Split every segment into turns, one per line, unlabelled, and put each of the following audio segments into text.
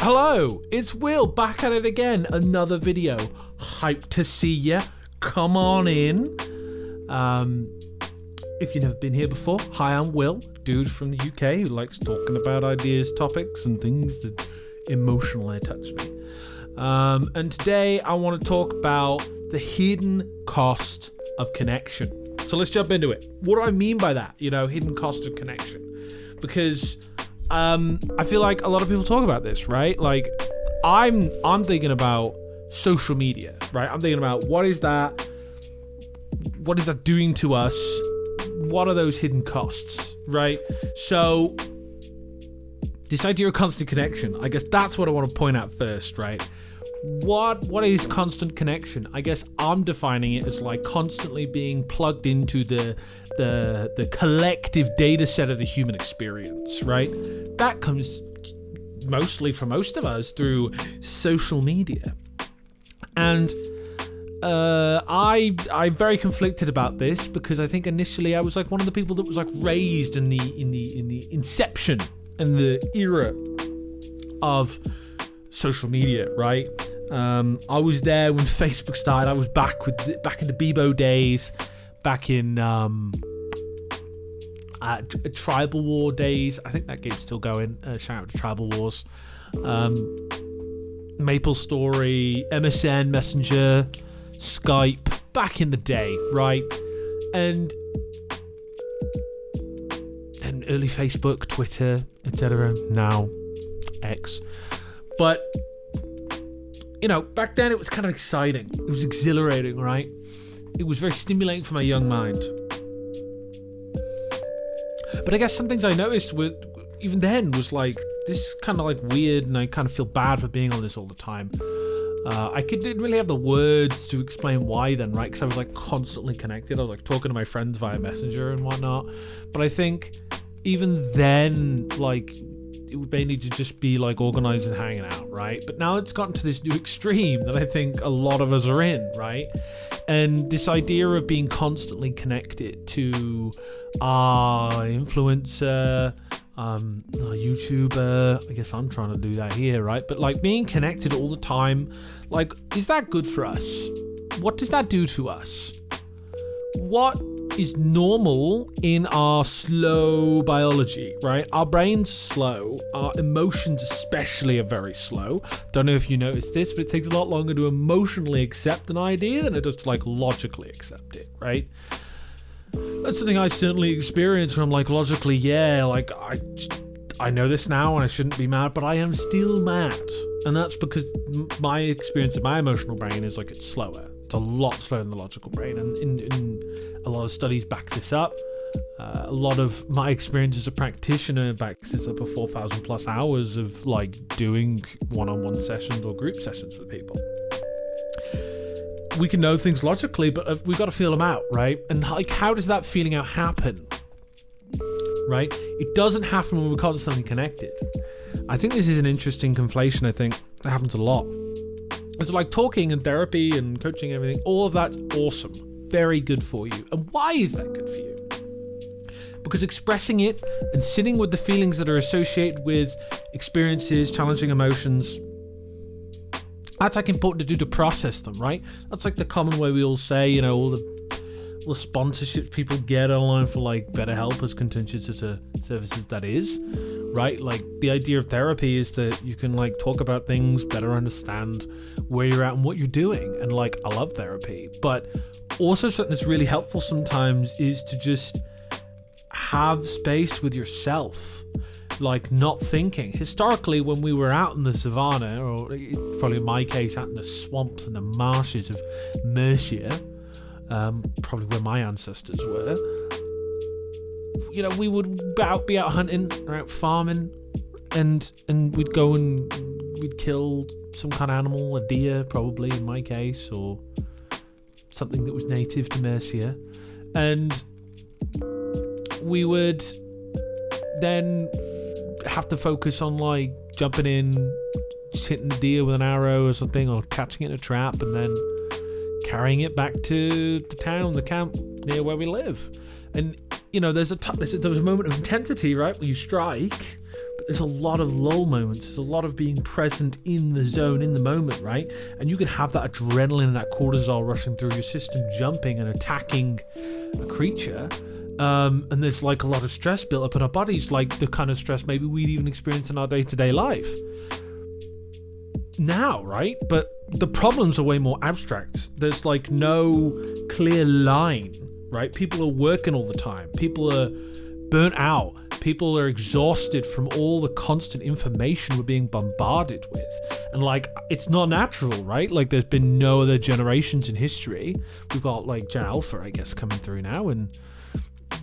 Hello, it's Will back at it again. Another video. Hyped to see ya. Come on in. If you've never been here before, hi, I'm Will, dude from the UK who likes talking about ideas, topics, and things that emotionally touch me. And today I want to talk about the hidden cost of connection. So let's jump into it. What do I mean by that? Hidden cost of connection. Because I feel like a lot of people talk about this, right? Like I'm thinking about social media, right? I'm thinking about what is that doing to us? What are those hidden costs, right? So this idea of constant connection, I guess that's what I want to point out first, right? What is constant connection? I guess I'm defining it as like constantly being plugged into the collective data set of the human experience, right? That comes mostly for most of us through social media. And I'm very conflicted about this because I think initially I was like one of the people that was like raised in the inception and the era of social media, right? I was there when Facebook started. I was back in the Bebo days, back in Tribal War days. I think that game's still going. Shout out to Tribal Wars. Maple Story, MSN Messenger, Skype, back in the day, right? And early Facebook, Twitter, etc. Now X. But back then it was kind of exciting. It was exhilarating, right? It was very stimulating for my young mind. But I guess some things I noticed even then was like, this is kind of like weird, and I kind of feel bad for being on this all the time. I didn't really have the words to explain why then, right? Because I was like constantly connected. I was like talking to my friends via Messenger and whatnot. But I think even then, like, it would mainly to just be like organized and hanging out, right? But now it's gotten to this new extreme that I think a lot of us are in, right? And this idea of being constantly connected to our influencer, a YouTuber, I guess I'm trying to do that here, right? But like being connected all the time, like, is that good for us? What does that do to us? What is normal in our slow biology, right? Our brains are slow. Our emotions especially are very slow. Don't know if you noticed this, but it takes a lot longer to emotionally accept an idea than it does to like logically accept it, right? That's something I certainly experienced where I'm like, logically, yeah, like I know this now and I shouldn't be mad, but I am still mad. And that's because my experience of my emotional brain is like it's slower. It's a lot slower than the logical brain. And in a lot of studies back this up. A lot of my experience as a practitioner backs this up of 4,000 plus hours of like doing one-on-one sessions or group sessions with people. We can know things logically, but we've got to feel them out, right? And like, how does that feeling out happen? Right? It doesn't happen when we're constantly connected. I think this is an interesting conflation. I think that happens a lot. It's like talking and therapy and coaching and everything. All of that's awesome. Very good for you. And why is that good for you? Because expressing it and sitting with the feelings that are associated with experiences, challenging emotions, that's like important to do to process them, right? That's like the common way we all say, all the sponsorships people get online for like BetterHelp as contentious as a services that is, right? Like the idea of therapy is that you can like talk about things, better understand where you're at and what you're doing. And like, I love therapy, but also something that's really helpful sometimes is to just have space with yourself. Like not thinking. Historically, when we were out in the savannah, or probably in my case out in the swamps and the marshes of Mercia, probably where my ancestors were, we would be out hunting or out farming, and we'd go and we'd kill some kind of animal, a deer probably in my case, or something that was native to Mercia, and we would then have to focus on like jumping in, just hitting the deer with an arrow or something, or catching it in a trap and then carrying it back to the town, the camp near where we live. And there's a moment of intensity, right, where you strike, But there's a lot of lull moments. There's a lot of being present in the zone, in the moment, right? And you can have that adrenaline and that cortisol rushing through your system, jumping and attacking a creature. And there's like a lot of stress built up in our bodies, like the kind of stress maybe we'd even experience in our day-to-day life now, right? But the problems are way more abstract. There's like no clear line, right? People are working all the time. People are burnt out. People are exhausted from all the constant information we're being bombarded with. And like, it's not natural, right? Like, there's been no other generations in history. We've got like Gen Alpha, I guess, coming through now, and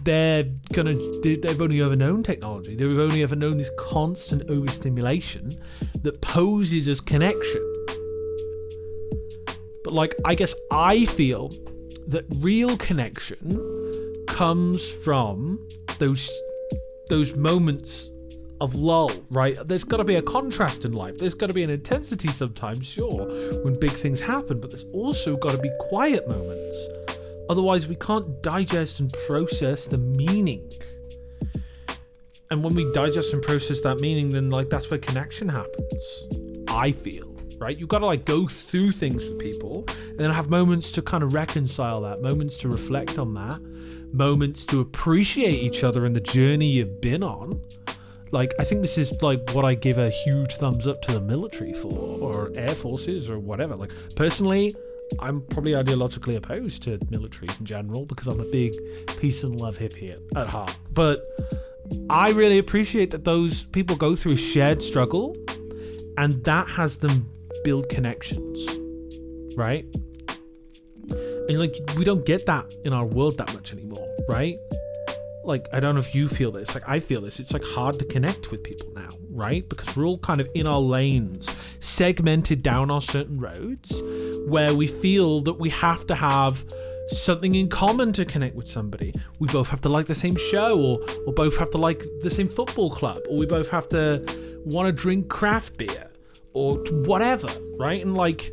they've only ever known technology. They've only ever known this constant overstimulation that poses as connection. But like, I guess I feel that real connection comes from those moments of lull, right? There's got to be a contrast in life. There's got to be an intensity sometimes, sure, when big things happen, but there's also got to be quiet moments. Otherwise, we can't digest and process the meaning. And when we digest and process that meaning, then like that's where connection happens, I feel, right? You've got to like go through things with people and then have moments to kind of reconcile that, moments to reflect on that, moments to appreciate each other and the journey you've been on. Like, I think this is like what I give a huge thumbs up to the military for, or air forces or whatever. Like, personally, I'm probably ideologically opposed to militaries in general because I'm a big peace and love hippie at heart. But I really appreciate that those people go through a shared struggle and that has them build connections, right? And like, we don't get that in our world that much anymore, right? Like, I don't know if you feel this. Like, I feel this. It's like hard to connect with people now, right? Because we're all kind of in our lanes, segmented down our certain roads, where we feel that we have to have something in common to connect with somebody. We both have to like the same show, or both have to like the same football club, or we both have to want to drink craft beer, or whatever, right? And like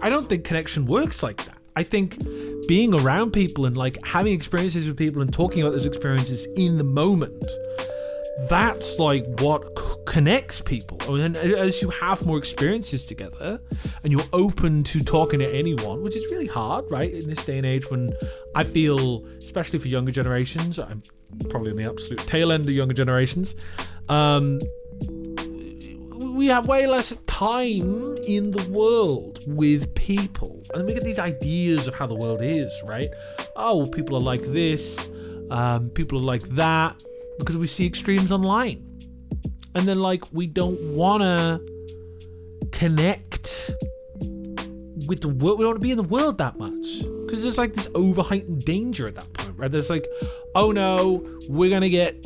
I don't think connection works like that. I think being around people and like having experiences with people and talking about those experiences in the moment, that's like what connects people. And as you have more experiences together and you're open to talking to anyone, which is really hard, right? In this day and age, when I feel, especially for younger generations, I'm probably in the absolute tail end of younger generations, we have way less time in the world with people. And then we get these ideas of how the world is, right? Oh, people are like this, people are like that, because we see extremes online. And then like, we don't want to connect with the world. We don't want to be in the world that much. Because there's like this over-heightened danger at that point, right? There's like, oh no, we're going to get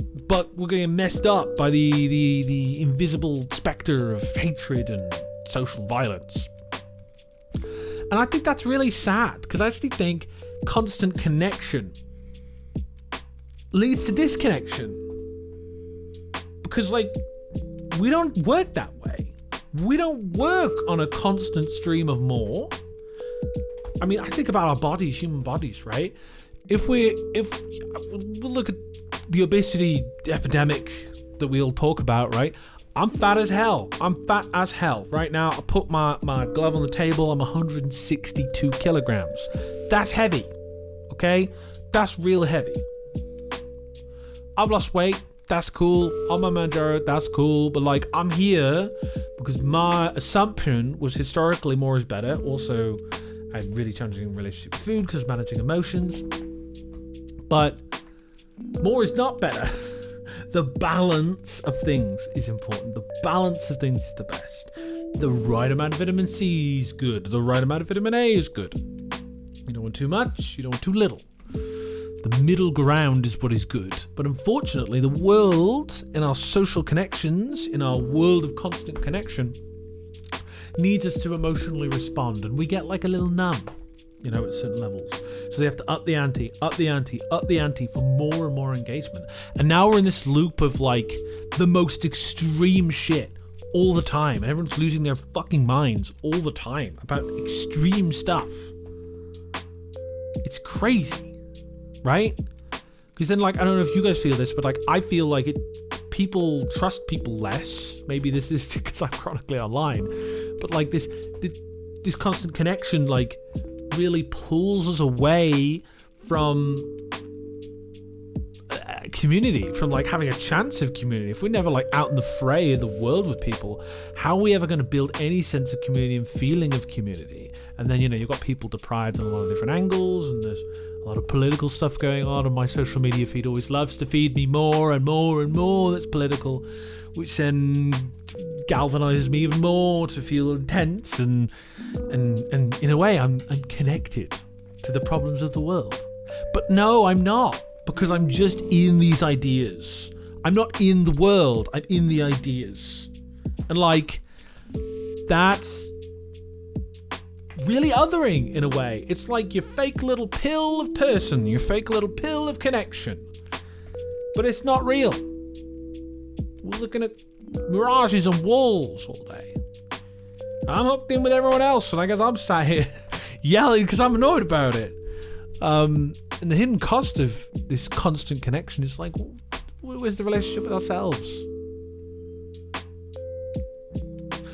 messed up by the invisible specter of hatred and social violence. And I think that's really sad, because I actually think constant connection leads to disconnection. Because like, we don't work that way. We don't work on a constant stream of more. I mean, I think about our bodies, human bodies, right? If we'll look at the obesity epidemic that we all talk about, right? I'm fat as hell. Right now, I put my glove on the table. I'm 162 kilograms. That's heavy, okay? That's real heavy. I've lost weight. That's cool. I'm a Manjaro. That's cool. But like, I'm here because my assumption was historically more is better. Also, I had really challenging relationship with food because managing emotions. But more is not better. The balance of things is important. The balance of things is the best. The right amount of vitamin C is good. The right amount of vitamin A is good. You don't want too much. You don't want too little. The middle ground is what is good. But unfortunately, the world, in our social connections, in our world of constant connection, needs us to emotionally respond. And we get like a little numb, you know, at certain levels. So they have to up the ante for more and more engagement. And now we're in this loop of like the most extreme shit all the time. And everyone's losing their fucking minds all the time about extreme stuff. It's crazy, right? Because Because then, like, I don't know if you guys feel this, but like, I feel like people trust people less. Maybe this is because I'm chronically online, but like this constant connection, like, really pulls us away from community, from like having a chance of community. If we're never like out in the fray in the world with people, how are we ever going to build any sense of community and feeling of community? And then, you know, you've got people deprived on a lot of different angles, and there's a lot of political stuff going on, and my social media feed always loves to feed me more and more and more that's political, which then galvanizes me even more to feel intense, and in a way I'm connected to the problems of the world. But no, I'm not, because I'm just in these ideas. I'm not in the world, I'm in the ideas. And like, that's really othering in a way. It's like your fake little pill of person, your fake little pill of connection. But it's not real. We're looking at mirages and walls all day. I'm hooked in with everyone else, and I guess I'm sat here yelling because I'm annoyed about it. And the hidden cost of this constant connection is like, where's the relationship with ourselves?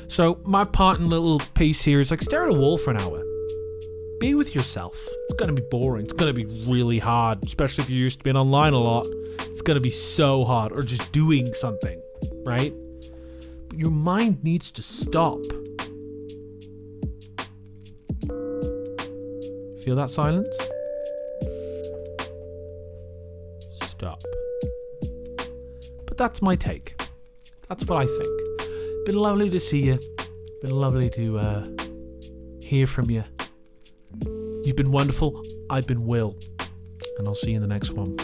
So my part in little piece here is like, stare at a wall for an hour. Be with yourself. It's going to be boring. It's going to be really hard, especially if you're used to being online a lot. It's going to be so hard, or just doing something, right? But your mind needs to stop. Feel that silence? Stop. But that's my take. That's what I think. Been lovely to see you. Been lovely to hear from you. You've been wonderful. I've been Will. And I'll see you in the next one.